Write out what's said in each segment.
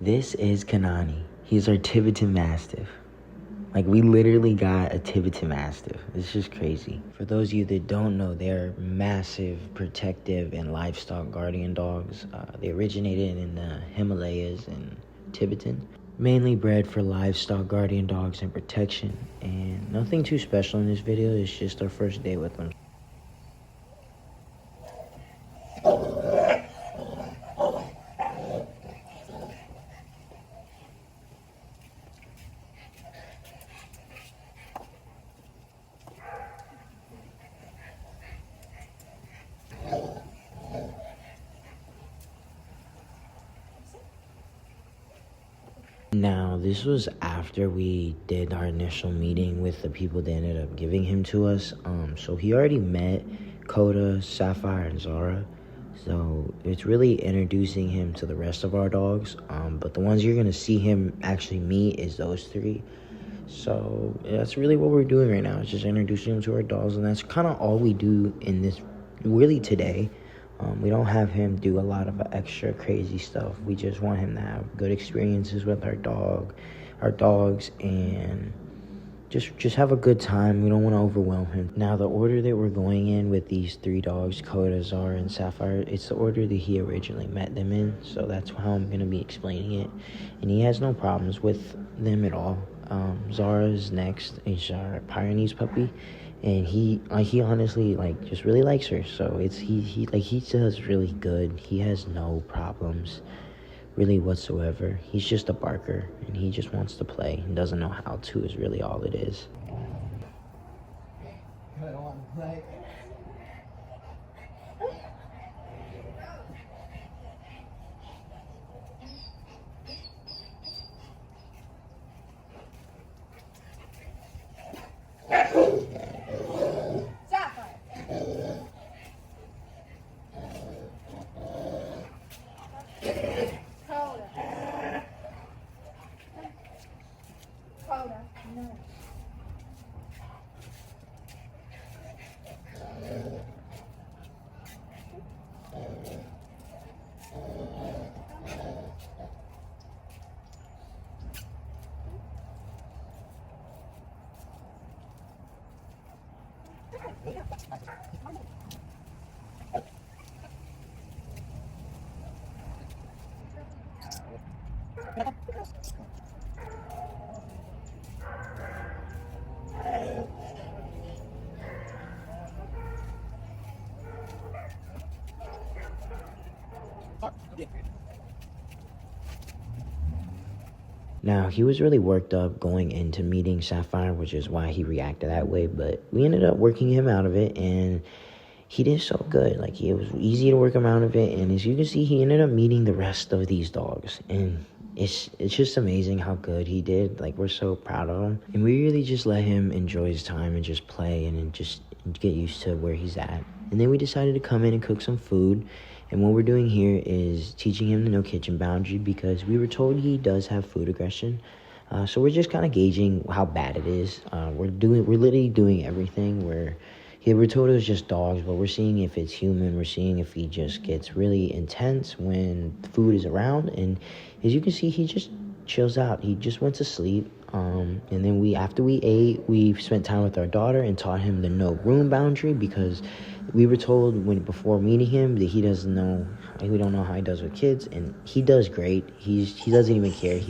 This is Kenani. He's our Tibetan Mastiff. Like, we literally got a Tibetan Mastiff. It's just crazy. For those of you that don't know, they're massive, protective, and livestock guardian dogs. They originated in the Himalayas in Tibetan. Mainly bred for livestock guardian dogs and protection. And nothing too special in this video. It's just our first day with them. Now, this was after we did our initial meeting with the people that ended up giving him to us. So he already met Coda, Sapphire, and Zara. So it's really introducing him to the rest of our dogs. But the ones you're going to see him actually meet is those three. So that's really what we're doing right now. It's just introducing him to our dogs. And that's kind of all we do in this, really today. We don't have him do a lot of extra crazy stuff. We just want him to have good experiences with our dogs, and just have a good time. We don't want to overwhelm him. Now, the order that we're going in with these three dogs, Coda, Zara, and Sapphire, it's the order that he originally met them in. So that's how I'm going to be explaining it. And he has no problems with them at all. Zara's next is our Pyrenees puppy. And he honestly just really likes her. So he does really good. He has no problems really whatsoever. He's just a barker, and he just wants to play and doesn't know how to is really all it is. Now, he was really worked up going into meeting Sapphire, which is why he reacted that way, but we ended up working him out of it, and he did so good. Like, it was easy to work him out of it, and as you can see, he ended up meeting the rest of these dogs, and it's just amazing how good he did. Like, we're so proud of him, and we really just let him enjoy his time and just play and just get used to where he's at. And then we decided to come in and cook some food. And what we're doing here is teaching him the no kitchen boundary, because we were told he does have food aggression. So we're just kind of gauging how bad it is. We're literally doing everything. We're told it was just dogs, but we're seeing if it's human. We're seeing if he just gets really intense when food is around. And as you can see, he just chills out. He just went to sleep. And then after we ate, we spent time with our daughter and taught him the no room boundary, because we were told before meeting him that we don't know how he does with kids, and he does great. He doesn't even care.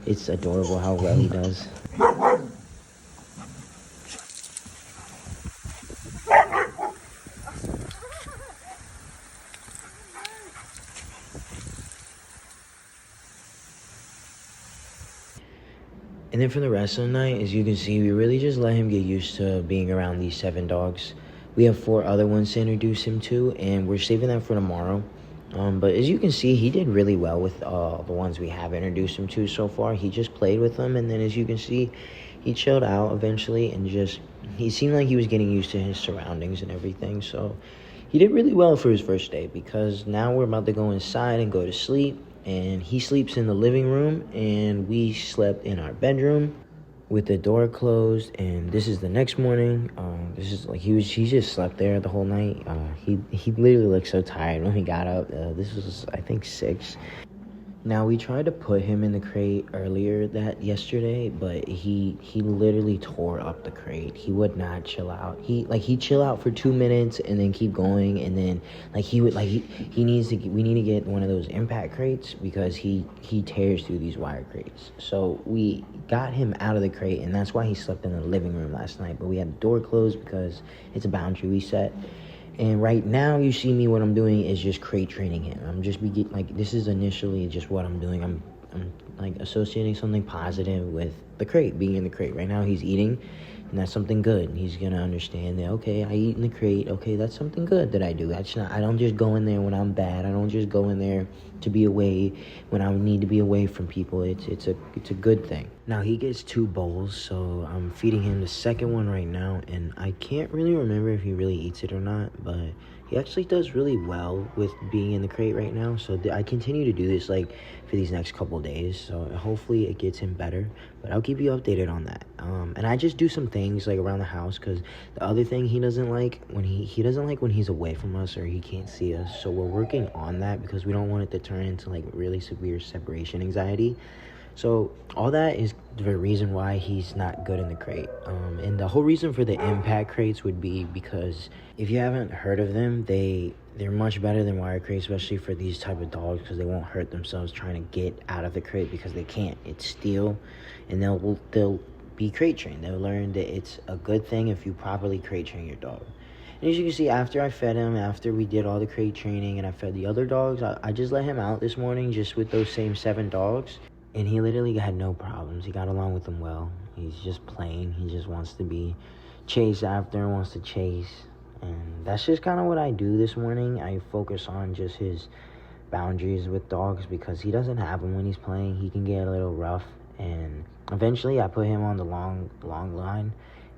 It's adorable how well he does. And then for the rest of the night, as you can see, we really just let him get used to being around these 7 dogs. We have 4 other ones to introduce him to, and we're saving them for tomorrow. But as you can see, he did really well with the ones we have introduced him to so far. He just played with them, and then as you can see, he chilled out eventually, and he seemed like he was getting used to his surroundings and everything. So he did really well for his first day, because now we're about to go inside and go to sleep. And he sleeps in the living room, and we slept in our bedroom with the door closed. And this is the next morning. This is like he just slept there the whole night. He literally looked so tired when he got up. This was, I think, 6. Now we tried to put him in the crate earlier yesterday, but he literally tore up the crate. He would not chill out. He'd chill out for 2 minutes and then keep going, and then he needs to we need to get one of those impact crates because he tears through these wire crates. So we got him out of the crate, and that's why he slept in the living room last night. But we had the door closed because it's a boundary we set. And right now, you see me, what I'm doing is just crate training him. I'm just this is initially just what I'm doing. I'm like associating something positive with the crate, being in the crate. Right now, he's eating, and that's something good. He's gonna understand that, okay, I eat in the crate. Okay, that's something good that I do. I don't just go in there when I'm bad. I don't just go in there to be away when I need to be away from people. It's a good thing. Now he gets 2 bowls, so I'm feeding him the second one right now, and I can't really remember if he really eats it or not, but he actually does really well with being in the crate right now. So I continue to do this like for these next couple days, so hopefully it gets him better, but I'll keep you updated on that. And I just do some things like around the house, because the other thing he doesn't like when he doesn't like when he's away from us or he can't see us. So we're working on that because we don't want it to turn into like really severe separation anxiety. So all that is the reason why he's not good in the crate. And the whole reason for the impact crates would be because if you haven't heard of them, they're much better than wire crates, especially for these type of dogs, because they won't hurt themselves trying to get out of the crate because they can't. It's steel, and they'll be crate trained. They'll learn that it's a good thing if you properly crate train your dog. And as you can see, after I fed him, after we did all the crate training and I fed the other dogs, I just let him out this morning just with those same 7 dogs. And he literally had no problems. He got along with them well. He's just playing. He just wants to be chased after, wants to chase. And that's just kind of what I do this morning. I focus on just his boundaries with dogs because he doesn't have them when he's playing. He can get a little rough. And eventually I put him on the long line.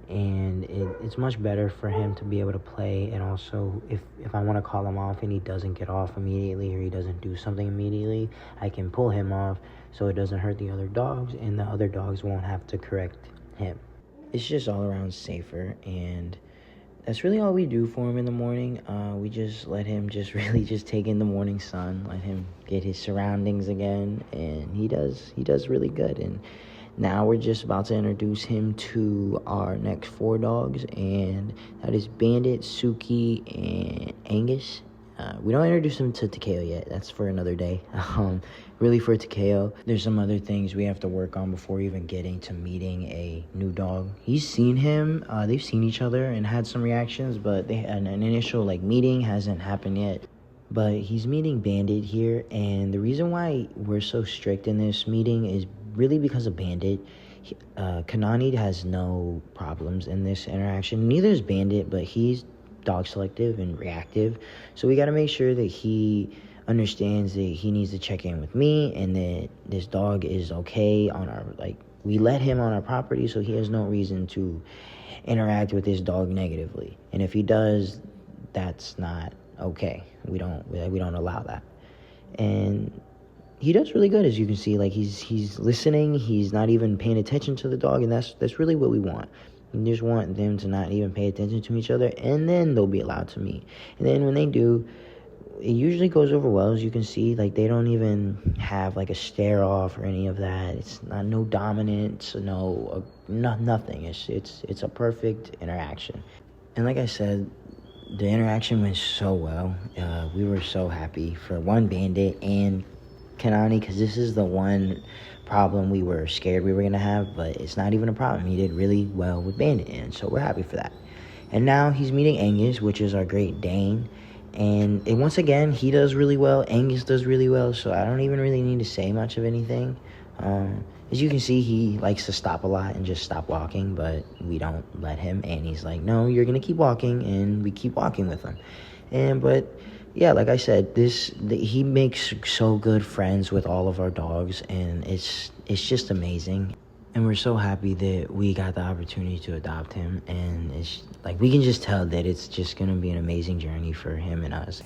And it's much better for him to be able to play. And also, if I want to call him off and he doesn't get off immediately or he doesn't do something immediately, I can pull him off so it doesn't hurt the other dogs and the other dogs won't have to correct him. It's just all around safer, and that's really all we do for him in the morning. We just let him just take in the morning sun, let him get his surroundings again, and he does really good. And now we're just about to introduce him to our next 4 dogs, and that is Bandit, Suki, and Angus. We don't introduce him to Takeo yet. That's for another day. Really for Takeo, there's some other things we have to work on before even getting to meeting a new dog. He's seen him. They've seen each other and had some reactions, but they had an initial meeting hasn't happened yet. But he's meeting Bandit here, and the reason why we're so strict in this meeting is really because of Bandit. Kenani has no problems in this interaction. Neither is Bandit, but he's dog selective and reactive. So we got to make sure that he understands that he needs to check in with me and that this dog is okay on our, we let him on our property, so he has no reason to interact with this dog negatively. And if he does, that's not okay. We don't allow that. And he does really good, as you can see. He's listening. He's not even paying attention to the dog, and that's really what we want. We just want them to not even pay attention to each other, and then they'll be allowed to meet. And then when they do, it usually goes over well, as you can see. They don't even have a stare off or any of that. It's no dominance, nothing. It's a perfect interaction. And like I said, the interaction went so well. We were so happy for Bandit and Kenani, because this is the one problem we were scared we were going to have, but it's not even a problem. He did really well with Bandit, and so we're happy for that. And now he's meeting Angus, which is our Great Dane, and once again, he does really well. Angus does really well, so I don't even really need to say much of anything. As you can see, he likes to stop a lot and just stop walking, but we don't let him, and he's like, no, you're going to keep walking, and we keep walking with him. But yeah, like I said, he makes so good friends with all of our dogs, and it's just amazing. And we're so happy that we got the opportunity to adopt him, and it's we can just tell that it's just gonna be an amazing journey for him and us.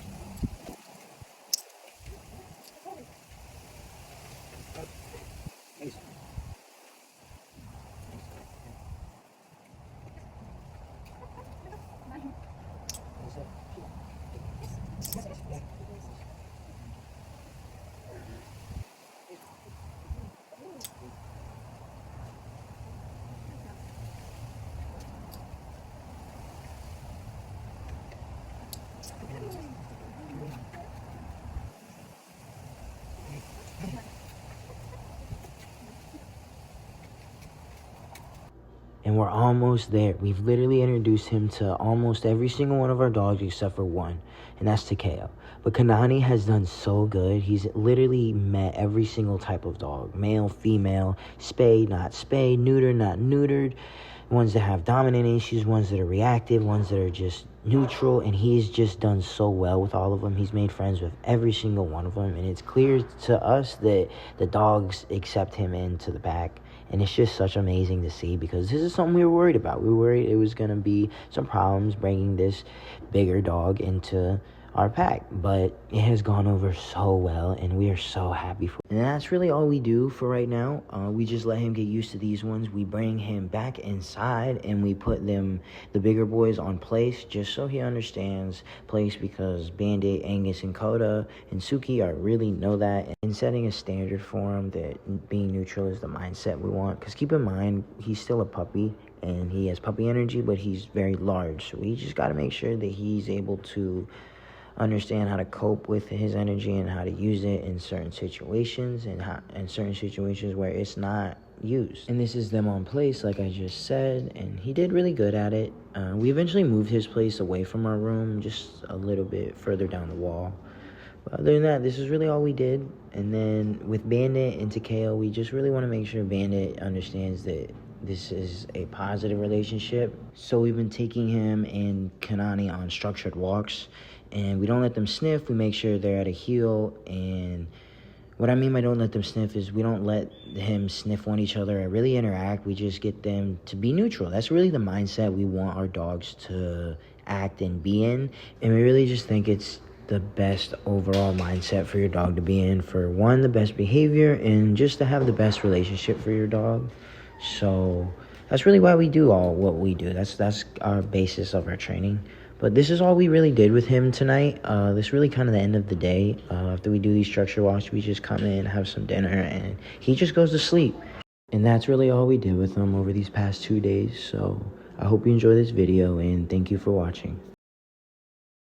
and we're almost there. We've literally introduced him to almost every single one of our dogs except for one, and that's Takeo. But Kenani has done so good. He's literally met every single type of dog. Male, female, spayed, not spayed, neutered, not neutered. Ones that have dominant issues, ones that are reactive, ones that are just neutral. And he's just done so well with all of them. He's made friends with every single one of them. And it's clear to us that the dogs accept him into the pack. And it's just such amazing to see, because this is something we were worried about. We were worried it was going to be some problems bringing this bigger dog into our pack, but it has gone over so well, and we are so happy for it. And that's really all we do for right now. We just let him get used to these ones. We bring him back inside, and we put the bigger boys on place, just so he understands place, because Bandit, Angus, and Coda, and Suki really know that, and setting a standard for him that being neutral is the mindset we want. Because keep in mind, he's still a puppy, and he has puppy energy, but he's very large, so we just got to make sure that he's able to understand how to cope with his energy and how to use it in certain situations, and in certain situations where it's not used. And this is them on place, like I just said, and he did really good at it. We eventually moved his place away from our room, just a little bit further down the wall. But other than that, this is really all we did. And then with Bandit and Takeo, we just really want to make sure Bandit understands that this is a positive relationship. So we've been taking him and Kenani on structured walks, and we don't let them sniff. We make sure they're at a heel. And what I mean by don't let them sniff is we don't let him sniff on each other or really interact. We just get them to be neutral. That's really the mindset we want our dogs to act and be in. And we really just think it's the best overall mindset for your dog to be in, for one, the best behavior, and just to have the best relationship for your dog. So that's really why we do all what we do. That's our basis of our training. But this is all we really did with him tonight. This is really kind of the end of the day. After we do these structure walks, we just come in, have some dinner, and he just goes to sleep. And that's really all we did with him over these past 2 days. So I hope you enjoy this video, and thank you for watching.